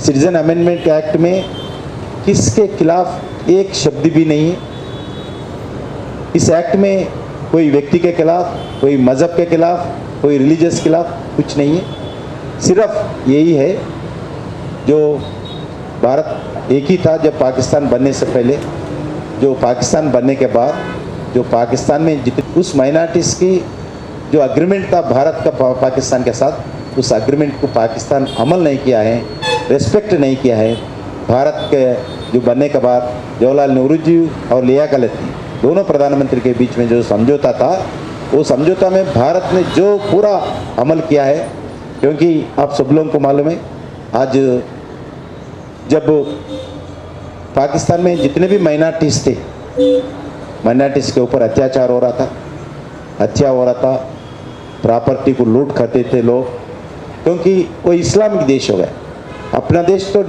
Citizen amendment act में किसके खिलाफ एक शब्द भी नहीं है। इस एक्ट में कोई व्यक्ति के खिलाफ, कोई मज़हब के खिलाफ, कोई रिलीजियस के खिलाफ कुछ नहीं है। सिर्फ यही है जो भारत एक ही था जब पाकिस्तान बनने से पहले, जो पाकिस्तान बनने के बाद जो पाकिस्तान में जितने उस माइनॉरिटीज़ की जो एग्रीमेंट था भारत का पाकिस्तान के साथ, उस एग्रीमेंट को पाकिस्तान अमल नहीं किया है, रेस्पेक्ट नहीं किया है। भारत के जो बनने के बाद जवाहरलाल नेहरू जी और लिया कलत दोनों प्रधानमंत्री के बीच में जो समझौता था, वो समझौता में भारत ने जो पूरा अमल किया है, क्योंकि आप सब लोगों को मालूम है आज जब पाकिस्तान में जितने भी माइनॉरिटीज़ थे, माइनॉरिटीज़ के ऊपर अत्याचार हो रहा था, हत्या हो रहा था, प्रॉपर्टी को लूट करते थे लोग, क्योंकि वो इस्लामिक देश हो गया। अपना देश तो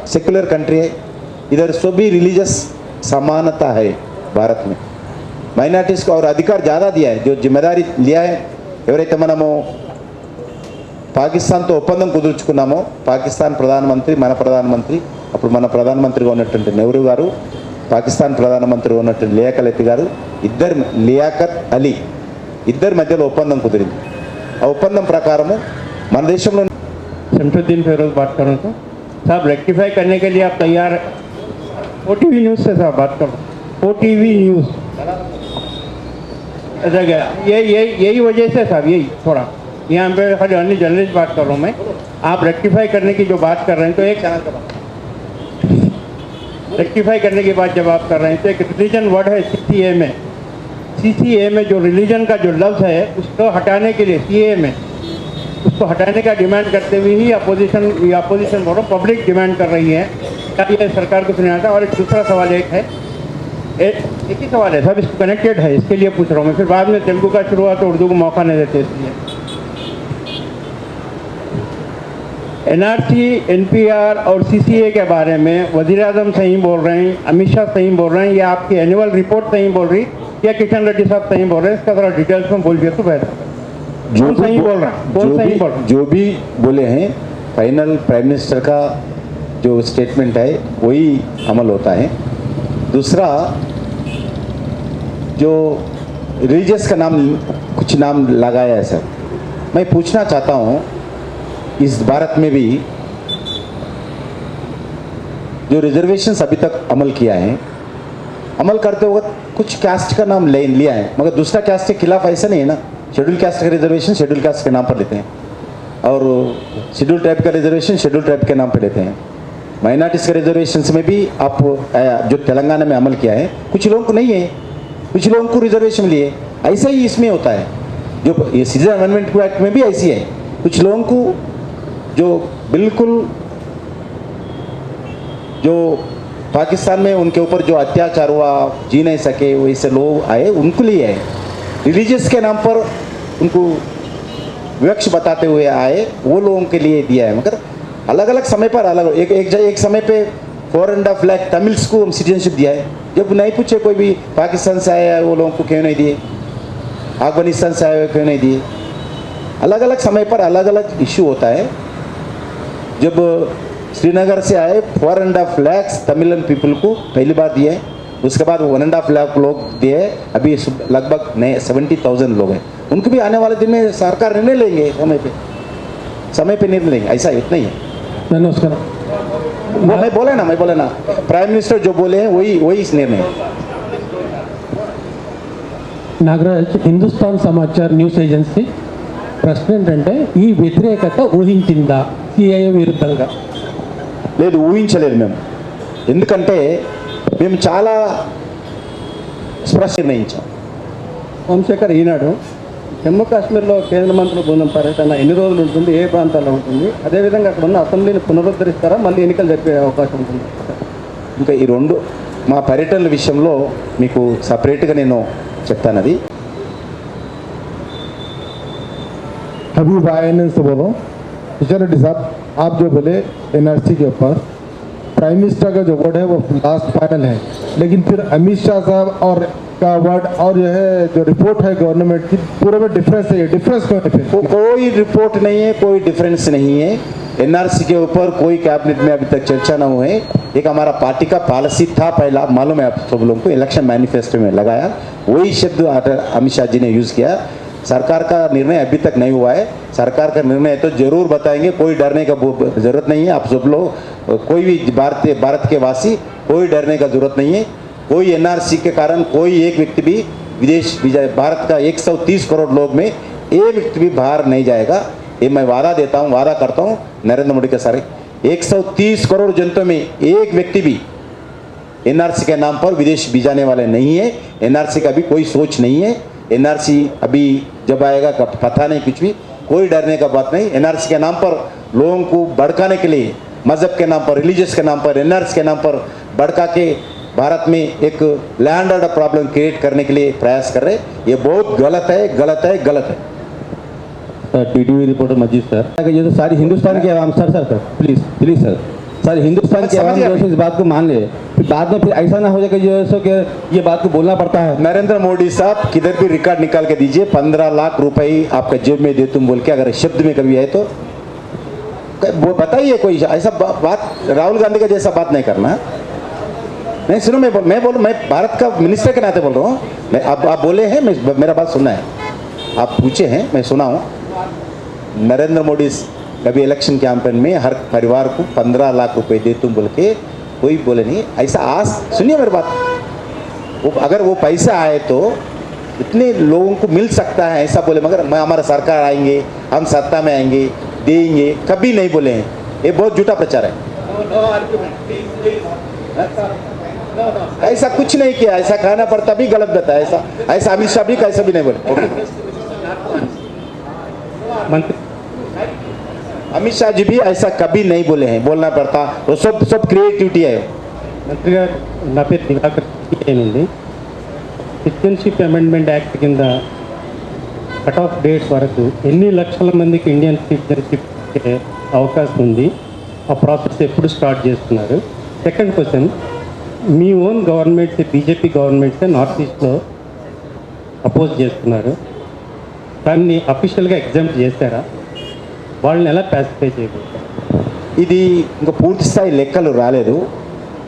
सेक्युलर कंट्री है, इधर सभी रिलीजियस समानता है भारत में। माइनॉरिटीज़ को और अधिकार ज़्यादा दिया है, जो जिम्मेदारी लिया है। ఎవరైతే మనము పాకిస్తాన్తో ఒప్పందం కుదుర్చుకున్నామో, పాకిస్తాన్ ప్రధానమంత్రి మన ప్రధానమంత్రి, అప్పుడు మన ప్రధానమంత్రిగా ఉన్నటువంటి నెహ్రూ గారు, పాకిస్తాన్ ప్రధానమంత్రిగా ఉన్నటువంటి లియాకత్ గారు, లియాకత్ అలీ ఇద్దరి మధ్యలో ఒప్పందం కుదిరింది। ఆ ఒప్పందం ప్రకారము మన దేశంలో शमशुद्दीन फेरोज बात कर रहा था साहब, रेक्टिफाई करने के लिए आप तैयार हैं? ओटीवी न्यूज़ से साहब बात कर रहा हूँ, ओटीवी न्यूज़। अच्छा क्या यही वजह से साहब, यही थोड़ा यहाँ पे खाली अन्य जर्नलिस्ट बात कर रहा हूँ मैं। आप रेक्टिफाई करने की जो बात कर रहे हैं, तो एक रेक्टिफाई करने की बात जब आप कर रहे हैं, तो एक रिलीजन वर्ड है सीसीए में जो रिलीजन का जो लफ्ज़ है उसको हटाने के लिए सीए में उसको हटाने का डिमांड करते हुए ही अपोजिशन बोलो पब्लिक डिमांड कर रही है। क्या ये सरकार को सुना था? और एक दूसरा सवाल एक है, एक ही सवाल है सब, इसको कनेक्टेड है, इसके लिए पूछ रहा हूँ मैं, फिर बाद में तेलुगु का शुरू हुआ तो उर्दू को मौका नहीं देते इसलिए। एनआरसी, एनपीआर और सीसीए के बारे में वज़ीर-ए-आज़म सही बोल रहे हैं, अमित शाह सही बोल रहे हैं, या आपकी एनुअल रिपोर्ट सही बोल रही, या किशन रेड्डी साहब सही बोल रहे हैं? इसका थोड़ा डिटेल्स में बोलिए तो बेहतर है। जो सही बोल रहा है, जो भी बोले हैं, फाइनल प्राइम मिनिस्टर का जो स्टेटमेंट है वही अमल होता है। दूसरा, जो रिलीजियस का नाम कुछ नाम लगाया है सर, मैं पूछना चाहता हूँ, इस भारत में भी जो रिजर्वेशंस अभी तक अमल किया है, अमल करते वक्त कुछ कास्ट का नाम लिया है, मगर दूसरा कास्ट के खिलाफ ऐसा नहीं है ना। शेड्यूल कास्ट का रिजर्वेशन शेड्यूल कास्ट के नाम पर लेते हैं, और शेड्यूल ट्राइब का रिजर्वेशन शेड्यूल ट्राइब के नाम पर लेते हैं। माइनॉरिटीज़ के रिजर्वेशन में भी आप जो तेलंगाना में अमल किया है, कुछ लोगों को नहीं है, कुछ लोगों को रिजर्वेशन लिए। ऐसा ही इसमें होता है, जो ये सिटीजन अमेंडमेंट एक्ट में भी ऐसी है। कुछ लोगों को जो बिल्कुल जो पाकिस्तान में उनके ऊपर जो अत्याचार हुआ, जी नहीं सके, वैसे लोग आए, उनको लिए है। रिलीजियस के नाम पर उनको विवक्ष बताते हुए आए, वो लोगों के लिए दिया है। मगर अलग अलग समय पर अलग एक समय पे 4.5 लाख तमिल्स को हम सिटीजनशिप दिया है। जब नहीं पूछे कोई भी पाकिस्तान से आया है वो लोगों को क्यों नहीं दिए, अफगानिस्तान से आए हुए क्यों नहीं दिए। अलग अलग समय पर अलग अलग इशू होता है। जब श्रीनगर से आए 4.5 लाख तमिलन पीपल को पहली बार दिए, उसके बाद 1.5 लाख लोग दिए, अभी लगभग नए 70,000 लोग हैं। उनको भी आने वाले दिन में सरकार निर्णय लेंगे, समय पे निर्णय लेंगे, ऐसा इतना ही है। नमस्कार। मैं बोले ना प्राइम मिनिस्टर जो बोले हैं वही इस निर्णय है। నాగరాజ్, హిందుస్థాన్ సమాచార్ న్యూస్ ఏజెన్సీ ప్రశ్న ఏంటంటే, ఈ వ్యతిరేకత ఊహించిందా సిఐఏ విరుద్ధంగా? లేదు, ఊహించలేదు మేము. ఎందుకంటే మేము చాలా స్పష్టంగా నిర్ణయించాం. సోమశేఖర్, ఈనాడు జమ్మూ కాశ్మీర్లో కేంద్ర మంత్రుల బృందం పర్యటన ఎన్ని రోజులు ఉంటుంది, ఏ ప్రాంతాల్లో ఉంటుంది, అదేవిధంగా అక్కడ ఉన్న అసెంబ్లీని పునరుద్ధరిస్తారా, మళ్ళీ ఎన్నికలు జరిపే అవకాశం ఉంటుంది? ఇంకా ఈ రెండు మా పర్యటనల విషయంలో మీకు సపరేట్గా నేను చెప్తాను. అది अभी वायनेंस से बोलो, किशन रेड्डी साहब, आप जो बोले एनआरसी के ऊपर, प्राइम मिनिस्टर का जो वर्ड है वो लास्ट फाइनल है, लेकिन फिर अमित शाह साहब और का वर्ड और जो है जो रिपोर्ट है गवर्नमेंट की पूरे में डिफरेंस है, ये डिफरेंस क्यों है? कोई रिपोर्ट नहीं है, कोई डिफरेंस नहीं है। एनआरसी के ऊपर कोई कैबिनेट में अभी तक चर्चा न हुए। एक हमारा पार्टी का पॉलिसी था, पहला मालूम है आप सब लोगों को, इलेक्शन मैनिफेस्टो में लगाया, वही शब्द अमित शाह जी ने यूज़ किया। सरकार का निर्णय अभी तक नहीं हुआ है। सरकार का निर्णय तो जरूर बताएंगे, कोई डरने का जरूरत नहीं है। आप सब लोग, कोई भी भारत के वासी, कोई डरने का जरूरत नहीं है। कोई एनआरसी के कारण कोई एक व्यक्ति भी विदेश, भारत का 130 करोड़ लोग में एक व्यक्ति भी बाहर नहीं जाएगा। ये मैं वादा देता हूँ, वादा करता हूँ नरेंद्र मोदी के सारे 130 करोड़ जनता में एक व्यक्ति भी एनआरसी के नाम पर विदेश भी जाने वाले नहीं है। एनआरसी का भी कोई सोच नहीं है। एनआरसी अभी जब आएगा कब पता नहीं, कुछ भी कोई डरने का बात नहीं। एनआरसी के नाम पर लोगों को भड़काने के लिए, मजहब के नाम पर, रिलीजियस के नाम पर, एनआरसी के नाम पर भड़का के भारत में एक लैंड ऑर्डर प्रॉब्लम क्रिएट करने के लिए प्रयास कर रहे। ये बहुत गलत है, गलत है, गलत है। टीटीवी रिपोर्टर मजीद सर, ये तो सारी हिंदुस्तान की आवाम, सर प्लीज़ प्लीज़ सर, सारी हिंदुस्तान की आवाम जो है इस बात को मान ले, फिर बाद में फिर ऐसा ना हो जाए कि जो है सो कि ये बात को बोलना पड़ता है। नरेंद्र मोदी साहब किधर भी रिकॉर्ड निकाल के दीजिए, 15 लाख रुपए आपका जेब में दे तुम बोल के अगर शब्द में कभी है तो वो बताइए। कोई ऐसा बात राहुल गांधी का जैसा बात नहीं करना। नहीं सुनो, मैं भारत का मिनिस्टर के नाते बोल रहा हूँ। मैं आप बोले हैं, मेरा बात सुनना है। आप पूछे हैं, मैं सुना हूँ। नरेंद्र मोदी कभी इलेक्शन कैंपेन में हर परिवार को 15 लाख रुपए दे तुम बोल के कोई बोले नहीं। ऐसा आज सुनिए मेरी बात, अगर वो पैसा आए तो इतने लोगों को मिल सकता है ऐसा बोले, मगर मैं हमारा सरकार आएंगे, हम सत्ता में आएंगे, देंगे, कभी नहीं बोले हैं। ये बहुत झूठा प्रचार है। ऐसा कुछ नहीं किया, ऐसा कहना पड़ता भी गलत बताया। ऐसा अमित शाह भी कैसा भी नहीं बोले। अमित शाह जी भी ऐसा कभी नहीं बोले हैं, बोलना पड़ता। वो सब क्रिएटिविटी है। మంత్రి గారు, నా పేరు దివాకర్ అండి. సిటిజన్షిప్ అమెండ్మెంట్ యాక్ట్ కింద కట్ ఆఫ్ డేట్స్ వరకు ఎన్ని లక్షల మందికి ఇండియన్ సిటిజన్షిప్ అవకాశం ఉంది? ఆ ప్రాసెస్ ఎప్పుడు స్టార్ట్ చేస్తున్నారు? సెకండ్ క్వశ్చన్, మీ own governments, BJP governments north ఈస్ట్లో అపోజ్ చేస్తున్నారు, దాన్ని అఫీషియల్గా ఎగ్జామ్ట్ చేశారా? వాళ్ళని ఎలా పాసిఫై చేయబోతారు? ఇది ఇంకా పూర్తి స్థాయి లెక్కలు రాలేదు.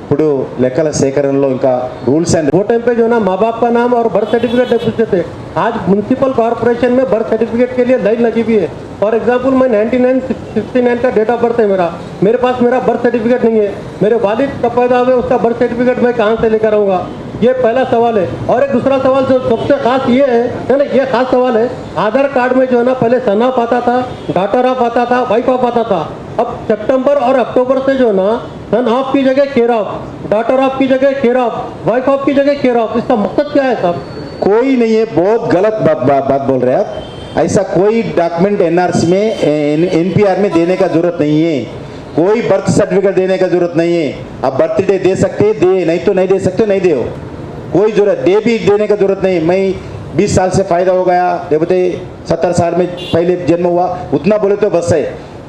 ఇప్పుడు లెక్కల సేకరణలో ఇంకా रूल्स एंड वो टाइम पे जो ना माँ बाप का नाम और बर्थ सर्टिफिकेट नहीं पूछते थे। आज म्यूनसिपल कॉर्पोरेशन में बर्थ सर्टिफिकेट के लिए लाइन लगी हुई है। फॉर एग्जांपल, मैं 1969 का डेट ऑफ बर्थ है मेरे पास मेरा बर्थ सर्टिफिकेट नहीं है। मेरे वालिद कब पैदा हुए उसका बर्थ सर्टिफिकेट मैं कहाँ से लेकर आऊँगा? ये पहला सवाल है। और एक दूसरा सवाल जो सबसे खास ये है ना, ये खास सवाल है, आधार कार्ड में जो है ना पहले सन ऑफ आता था, डॉटर ऑफ आता था, वाइफ ऑफ आता था। अब सितंबर और अक्टूबर से जो ना सन ऑफ की जगह केयर ऑफ, डॉटर ऑफ की जगह केयर ऑफ, वाइफ ऑफ की जगह केयर ऑफ। इसका मकसद क्या है साहब? कोई नहीं है, बहुत गलत बात बोल रहे हैं आप। ऐसा कोई डॉक्यूमेंट एनआरसी में, एनपीआर में देने का जरूरत नहीं है। कोई बर्थ सर्टिफिकेट देने का जरूरत नहीं है। आप बर्थडे दे सकते दे, नहीं तो नहीं दे सकते नहीं दे। कोई जरूरत दे भी देने का जरूरत नहीं। मैं 20 साल से फायदा हो गया, बोलते 70 साल में पहले जन्म हुआ, उतना बोले तो बस है।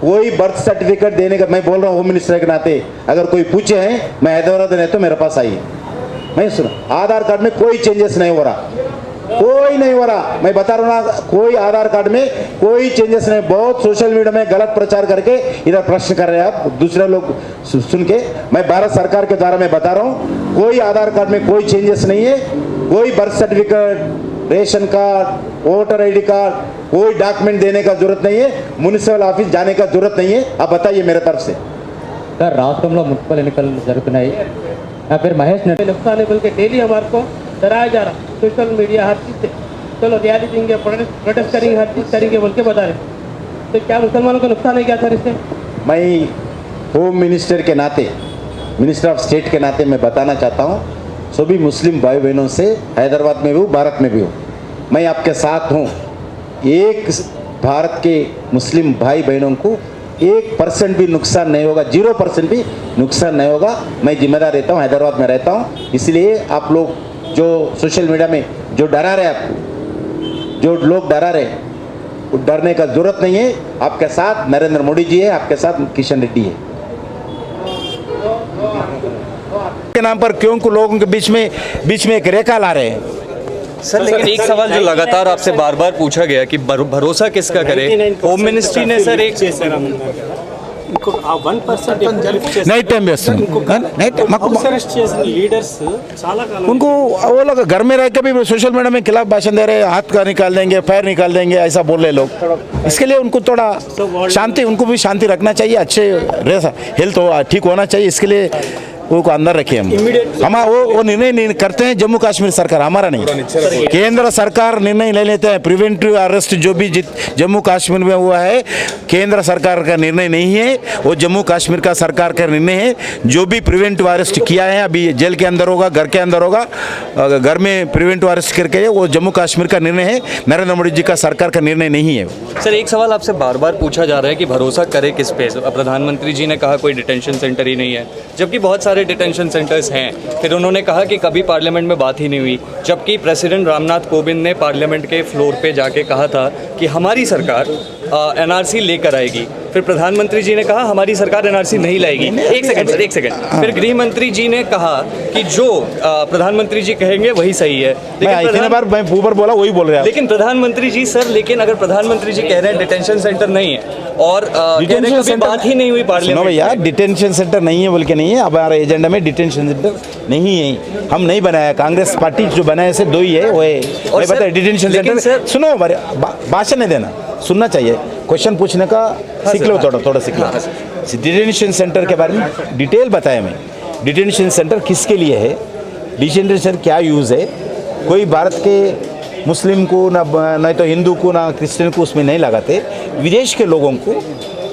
कोई बर्थ सर्टिफिकेट देने का, मैं बोल रहा हूँ होम मिनिस्टर के नाते, अगर कोई पूछे हैं, मैं हैदराबाद नहीं तो मेरे पास आइए। मैं सुनो, आधार कार्ड में कोई चेंजेस नहीं हो रहा, कोई नहीं हो रहा। मैं बता रहा हूँ ना, कोई आधार कार्ड में कोई चेंजेस नहीं। बहुत सोशल मीडिया में गलत प्रचार करके इधर प्रश्न कर रहे हैं आप, दूसरे लोग सुन के। मैं भारत सरकार के द्वारा मैं बता रहा हूँ, कोई आधार कार्ड में कोई चेंजेस नहीं है। कोई birth certificate, ration card, voter ID card, कोई डॉक्यूमेंट देने का जरूरत नहीं है। म्युनिसिपल ऑफिस जाने का जरूरत नहीं है। आप बताइए मेरे तरफ से। సార్, రాష్ట్రంలో మున్సిపల్ ఎన్నికలు జరుగుతున్నాయి. నా పేరు మహేష్ నట్. नुकसान है बोल के डेली हमारे को डराया जा रहा, सोशल मीडिया हर चीज़ से। चलो रैली देंगे, प्रोटेस्ट करेंगे, हर चीज़ करेंगे बोल के बता रहे। तो क्या मुसलमानों को नुकसान है क्या सर इससे? मैं होम मिनिस्टर के नाते, मिनिस्टर ऑफ स्टेट के नाते मैं बताना चाहता हूँ सभी मुस्लिम भाई बहनों से, हैदराबाद में भी हूँ, भारत में भी हूँ, मैं आपके साथ हूँ। एक भारत के मुस्लिम भाई बहनों को 1% भी नुकसान नहीं होगा, 0% भी नुकसान नहीं होगा। मैं जिम्मेदार रहता हूँ, हैदराबाद में रहता हूँ। इसलिए आप लोग जो सोशल मीडिया में जो डरा रहे, आप जो लोग डरा रहे, डरने का जरूरत नहीं है। आपके साथ नरेंद्र मोदी जी है, आपके साथ किशन रेड्डी है। के नाम पर क्यों को लोगों के बीच में एक रेखा ला रहे हैं? सर लेकिन एक सवाल जो लगातार आपसे बार बार पूछा गया कि भरोसा किसका करे, होम मिनिस्ट्री ने सर एक నైట్ టైం చేస్తాం నైట్ మాకు उनको वो लोग घर में रह के भी सोशल मीडिया में खिलाफ भाषण दे रहे हैं, हाथ का निकाल देंगे, पैर निकाल देंगे, ऐसा बोल रहे लोग। इसके लिए उनको थोड़ा शांति, उनको भी शांति रखना चाहिए, अच्छे हेल्थ ठीक होना चाहिए, इसके लिए वो को अंदर रखे हम वो निर्णय नहीं करते हैं जम्मू कश्मीर सरकार, हमारा नहीं। केंद्र सरकार निर्णय ले लेते हैं। प्रिवेंटिव अरेस्ट जो भी जम्मू कश्मीर में हुआ है केंद्र सरकार का निर्णय नहीं है, वो जम्मू कश्मीर का सरकार का निर्णय है। जो भी प्रिवेंटिव अरेस्ट किया है अभी जेल के अंदर होगा, घर के अंदर होगा, घर में प्रिवेंटिव अरेस्ट करके वो जम्मू कश्मीर का निर्णय है, नरेंद्र मोदी जी का सरकार का निर्णय नहीं है। सर एक सवाल आपसे बार बार पूछा जा रहा है कि भरोसा करे किस पे। प्रधानमंत्री जी ने कहा कोई डिटेंशन सेंटर ही नहीं है, जबकि बहुत सारे डिटेंशन सेंटर्स हैं। फिर उन्होंने कहा कि कभी पार्लियामेंट में बात ही नहीं हुई, जबकि प्रेसिडेंट रामनाथ कोविंद ने पार्लियामेंट के फ्लोर पे जाके कहा था कि हमारी सरकार एनआरसी लेकर आएगी। फिर प्रधानमंत्री जी ने कहा हमारी सरकार एनआरसी नहीं लाएगी। एक सेकंड सर, एक सेकंड। फिर गृह मंत्री जी ने कहा कि जो प्रधानमंत्री जी कहेंगे वही सही है। इतने बार मैं ऊपर बोला वही बोल रहा है। लेकिन प्रधानमंत्री जी सर, लेकिन अगर प्रधानमंत्री जी कह रहे हैं डिटेंशन सेंटर नहीं है और डिटेंशन सेंटर बात ही नहीं हुई पार्लियामेंट में, भैया डिटेंशन सेंटर नहीं है बोल के नहीं है। अब हमारे एजेंडा में डिटेंशन सेंटर नहीं है, हम नहीं बनाया। कांग्रेस पार्टी जो बनाया से दो ही है, वो है पता है डिटेंशन सेंटर। सुनो, भाषण नहीं देना, सुनना चाहिए, क्वेश्चन पूछने का सीख लो, थोड़ा सीख लो। डिटेंशन सेंटर के बारे में डिटेल बताया मैं। डिटेंशन सेंटर किसके लिए है, डिटेंशन सेंटर क्या यूज़ है, कोई भारत के मुस्लिम को ना नहीं तो हिंदू को ना क्रिश्चियन को उसमें नहीं लगाते। विदेश के लोगों को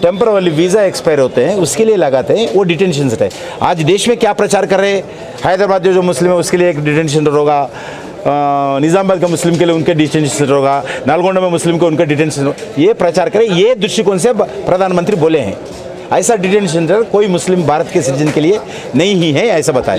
टेम्पररी वीज़ा एक्सपायर होते हैं उसके लिए लगाते हैं, वो डिटेंशन सेंटर है। आज देश में क्या प्रचार कर रहे हैं, हैदराबाद जो मुस्लिम है उसके लिए एक डिटेंशन सेंटर होगा, निज़ामाबाद का मुस्लिम के लिए उनके डिटेंशन सेंटर होगा, नालगोंडा में मुस्लिम को उनका डिटेंशन सेंटर, ये प्रचार करें, ये दृष्टिकोण से प्रधानमंत्री बोले हैं। ऐसा डिटेंशन सेंटर कोई मुस्लिम भारत के सिटीजन के लिए नहीं ही है, ऐसा बताया।